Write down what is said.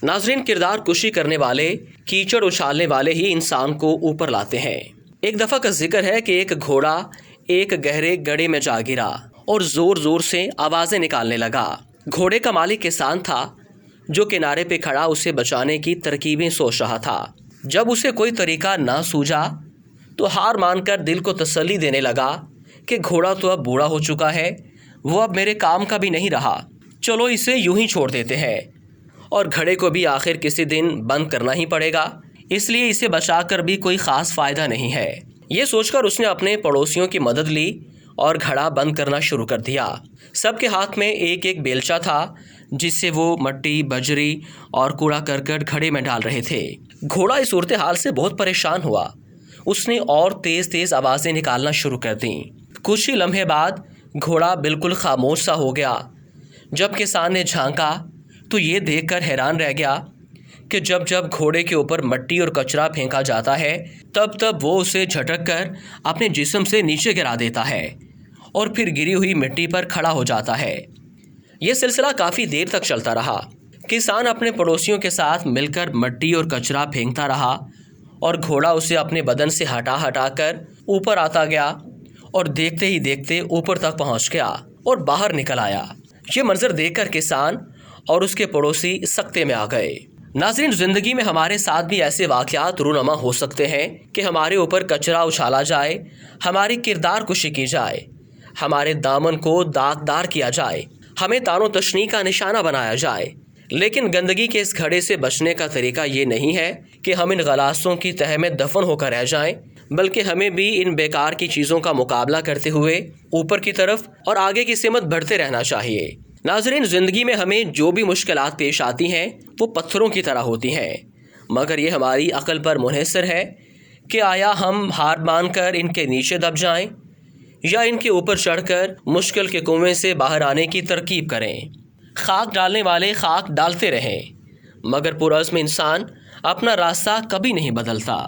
ناظرین، کردار کشی کرنے والے، کیچڑ اچھالنے والے ہی انسان کو اوپر لاتے ہیں۔ ایک دفعہ کا ذکر ہے کہ ایک گھوڑا ایک گہرے گڑھے میں جا گرا اور زور زور سے آوازیں نکالنے لگا۔ گھوڑے کا مالک کسان تھا جو کنارے پہ کھڑا اسے بچانے کی ترکیبیں سوچ رہا تھا۔ جب اسے کوئی طریقہ نہ سوجا تو ہار مان کر دل کو تسلی دینے لگا کہ گھوڑا تو اب بوڑھا ہو چکا ہے، وہ اب میرے کام کا بھی نہیں رہا، چلو اسے یوں ہی چھوڑ دیتے ہیں، اور گھڑے کو بھی آخر کسی دن بند کرنا ہی پڑے گا، اس لیے اسے بچا کر بھی کوئی خاص فائدہ نہیں ہے۔ یہ سوچ کر اس نے اپنے پڑوسیوں کی مدد لی اور گھڑا بند کرنا شروع کر دیا۔ سب کے ہاتھ میں ایک ایک بیلچہ تھا جس سے وہ مٹی، بجری اور کوڑا کرکٹ گھڑے میں ڈال رہے تھے۔ گھوڑا اس صورتحال سے بہت پریشان ہوا، اس نے اور تیز تیز آوازیں نکالنا شروع کر دیں۔ کچھ ہی لمحے بعد گھوڑا بالکل خاموش سا ہو گیا۔ جب کسان نے جھانکا تو یہ دیکھ کر حیران رہ گیا کہ جب جب گھوڑے کے اوپر مٹی اور کچرا پھینکا جاتا ہے تب تب وہ اسے جھٹک کر اپنے جسم سے نیچے گرا دیتا ہے اور پھر گری ہوئی مٹی پر کھڑا ہو جاتا ہے۔ یہ سلسلہ کافی دیر تک چلتا رہا۔ کسان اپنے پڑوسیوں کے ساتھ مل کر مٹی اور کچرا پھینکتا رہا اور گھوڑا اسے اپنے بدن سے ہٹا ہٹا کر اوپر آتا گیا اور دیکھتے ہی دیکھتے اوپر تک پہنچ گیا اور باہر نکل آیا۔ یہ منظر دیکھ کر کسان اور اس کے پڑوسی سکتے میں آ گئے۔ ناظرین، زندگی میں ہمارے ساتھ بھی ایسے واقعات رونما ہو سکتے ہیں کہ ہمارے اوپر کچرا اچھالا جائے، ہماری کردار کشی کی جائے، ہمارے دامن کو داغدار کیا جائے، ہمیں تان و تشنیع کا نشانہ بنایا جائے۔ لیکن گندگی کے اس گھڑے سے بچنے کا طریقہ یہ نہیں ہے کہ ہم ان غلاصوں کی تہہ میں دفن ہو کر رہ جائیں، بلکہ ہمیں بھی ان بیکار کی چیزوں کا مقابلہ کرتے ہوئے اوپر کی طرف اور آگے کی سمت بڑھتے رہنا چاہیے۔ ناظرین، زندگی میں ہمیں جو بھی مشکلات پیش آتی ہیں وہ پتھروں کی طرح ہوتی ہیں، مگر یہ ہماری عقل پر منحصر ہے کہ آیا ہم ہار مان کر ان کے نیچے دب جائیں یا ان کے اوپر چڑھ کر مشکل کے کنویں سے باہر آنے کی ترکیب کریں۔ خاک ڈالنے والے خاک ڈالتے رہیں، مگر پرعزم انسان اپنا راستہ کبھی نہیں بدلتا۔